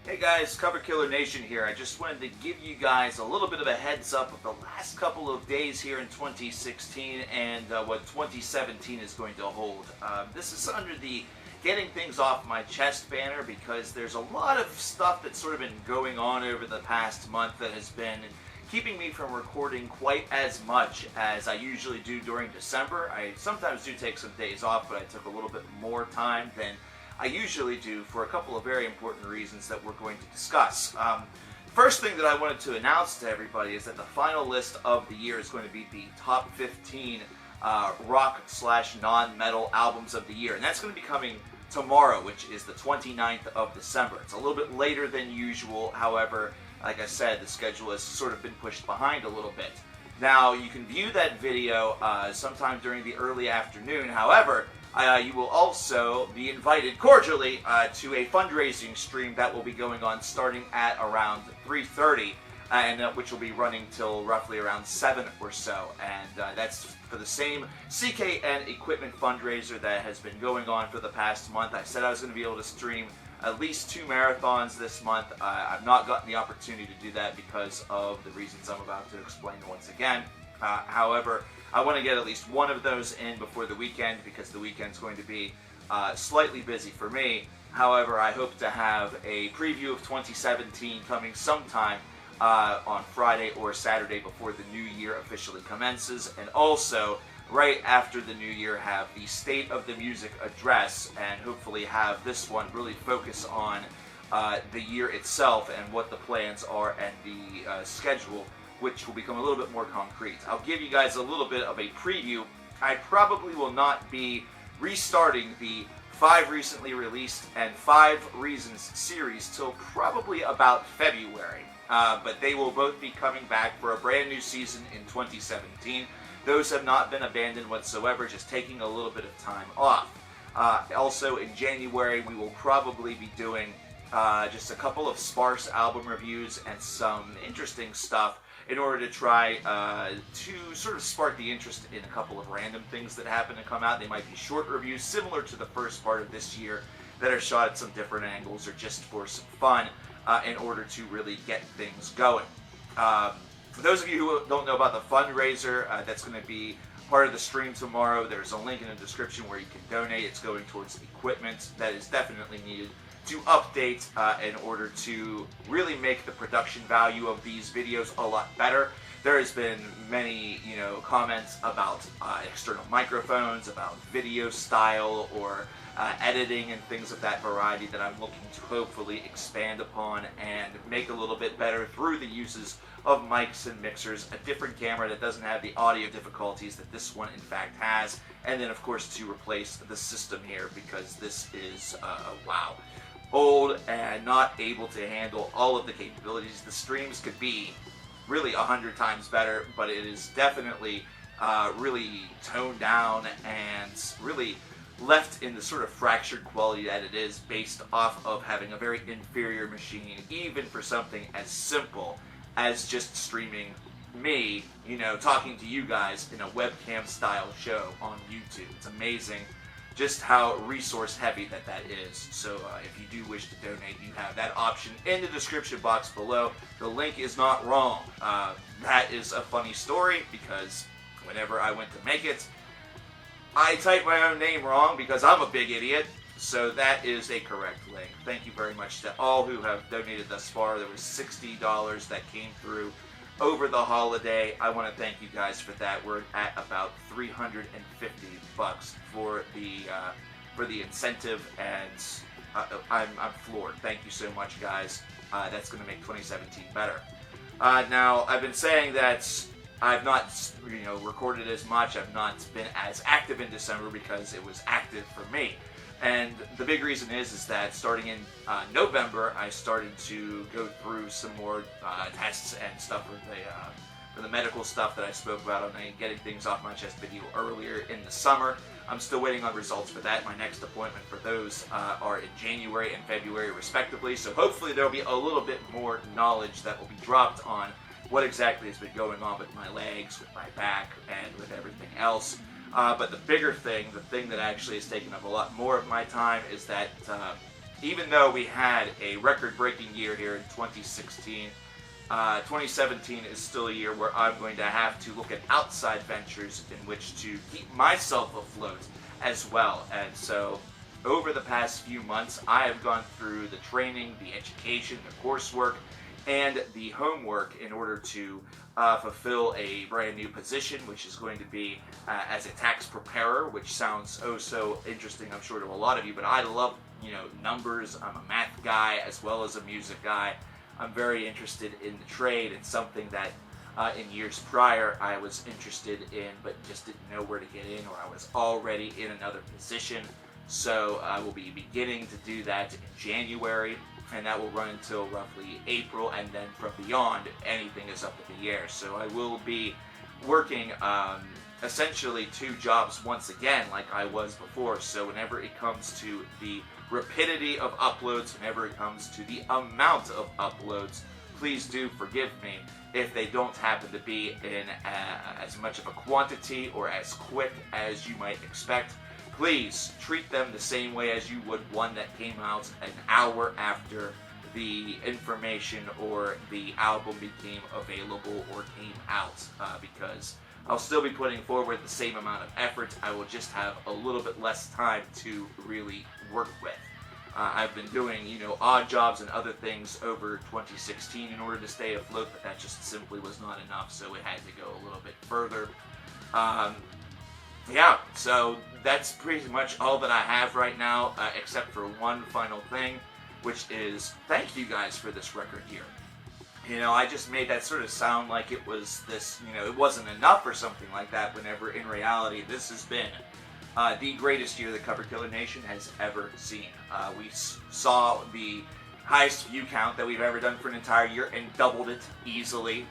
Hey guys, Cover Killer Nation here. I just wanted to give you guys a little bit of a heads up of the last couple of days here in 2016 and what 2017 is going to hold. This is under the getting things off my chest banner because there's a lot of stuff that's sort of been going on over the past month that has been keeping me from recording quite as much as I usually do during December. I sometimes do take some days off, but I took a little bit more time than I usually do for a couple of very important reasons that we're going to discuss. First thing that I wanted to announce to everybody is that the final list of the year is going to be the top 15 rock/non-metal albums of the year. And that's going to be coming tomorrow, which is the 29th of December. It's a little bit later than usual. However, like I said, the schedule has sort of been pushed behind a little bit. Now, you can view that video sometime during the early afternoon. However, you will also be invited cordially to a fundraising stream that will be going on starting at around 3:30, and which will be running till roughly around 7 or so. And that's for the same CKN equipment fundraiser that has been going on for the past month. I said I was going to be able to stream at least 2 marathons this month. I've not gotten the opportunity to do that because of the reasons I'm about to explain once again. However, I want to get at least one of those in before the weekend because the weekend's going to be slightly busy for me. However, I hope to have a preview of 2017 coming sometime on Friday or Saturday before the new year officially commences, and also right after the new year have the State of the Music address, and hopefully have this one really focus on the year itself and what the plans are and the schedule, which will become a little bit more concrete. I'll give you guys a little bit of a preview. I probably will not be restarting the 5 recently released and 5 Reasons series till probably about February. But they will both be coming back for a brand new season in 2017. Those have not been abandoned whatsoever, just taking a little bit of time off. Also in January, we will probably be doing just a couple of sparse album reviews and some interesting stuff in order to try to sort of spark the interest in a couple of random things that happen to come out. They might be short reviews similar to the first part of this year that are shot at some different angles or just for some fun in order to really get things going. For those of you who don't know about the fundraiser, that's going to be part of the stream tomorrow. There's a link in the description where you can donate. It's going towards equipment that is definitely needed to update in order to really make the production value of these videos a lot better. There has been many, comments about external microphones, about video style, or editing and things of that variety that I'm looking to hopefully expand upon and make a little bit better through the uses of mics and mixers, a different camera that doesn't have the audio difficulties that this one in fact has, and then of course to replace the system here because this is, wow, old and not able to handle all of the capabilities. The streams could be really 100 times better, but it is definitely really toned down and really left in the sort of fractured quality that it is based off of having a very inferior machine, even for something as simple as just streaming me, talking to you guys in a webcam style show on YouTube. It's amazing just how resource heavy that is. So if you do wish to donate, you have that option in the description box below. The link is not wrong. That is a funny story because whenever I went to make it, I typed my own name wrong because I'm a big idiot. So that is a correct link. Thank you very much to all who have donated thus far. There was $60 that came through over the holiday. I want to thank you guys for that. We're at about $350 for the incentive, and I'm floored. Thank you so much, guys. That's going to make 2017 better. Now, I've been saying that I've not, recorded as much. I've not been as active in December because it was active for me. And the big reason is that starting in November, I started to go through some more tests and stuff for the medical stuff that I spoke about on the Getting Things Off My Chest video earlier in the summer. I'm still waiting on results for that. My next appointment for those are in January and February respectively. So hopefully there'll be a little bit more knowledge that will be dropped on what exactly has been going on with my legs, with my back, and with everything else. But the bigger thing, the thing that actually has taken up a lot more of my time is that even though we had a record-breaking year here in 2016, 2017 is still a year where I'm going to have to look at outside ventures in which to keep myself afloat as well. And so over the past few months, I have gone through the training, the education, the coursework, and the homework in order to fulfill a brand new position, which is going to be as a tax preparer, which sounds oh so interesting, I'm sure, to a lot of you. But I love, numbers. I'm a math guy as well as a music guy. I'm very interested in the trade. It's something that in years prior I was interested in, but just didn't know where to get in, or I was already in another position. So I will be beginning to do that in January, and that will run until roughly April, and then from beyond, anything is up in the air. So I will be working essentially 2 jobs once again like I was before. So whenever it comes to the rapidity of uploads, whenever it comes to the amount of uploads, please do forgive me if they don't happen to be in as much of a quantity or as quick as you might expect. Please treat them the same way as you would one that came out an hour after the information or the album became available or came out, because I'll still be putting forward the same amount of effort. I will just have a little bit less time to really work with. I've been doing, odd jobs and other things over 2016 in order to stay afloat, but that just simply was not enough, so it had to go a little bit further. Yeah, so that's pretty much all that I have right now, except for one final thing, which is thank you guys for this record year. I just made that sort of sound like it was this, it wasn't enough or something like that, whenever in reality this has been the greatest year the Cover Killer Nation has ever seen. We saw the highest view count that we've ever done for an entire year and doubled it easily.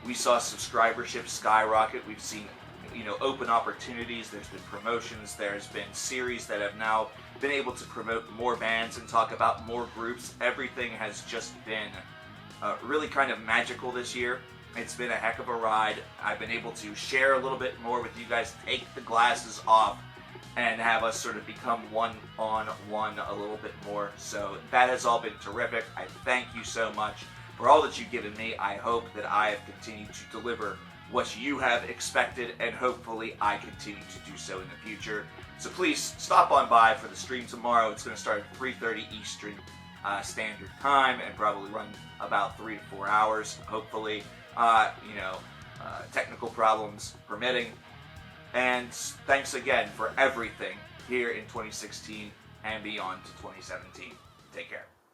We saw subscribership skyrocket. We've seen open opportunities. There's been promotions. There's been series that have now been able to promote more bands and talk about more groups. Everything has just been really kind of magical this year. It's been a heck of a ride. I've been able to share a little bit more with you guys, take the glasses off, and have us sort of become one-on-one a little bit more. So that has all been terrific. I thank you so much for all that you've given me. I hope that I have continued to deliver what you have expected, and hopefully I continue to do so in the future. So please stop on by for the stream tomorrow. It's going to start at 3:30 Eastern Standard Time and probably run about 3 to 4 hours, hopefully. Technical problems permitting. And thanks again for everything here in 2016 and beyond to 2017. Take care.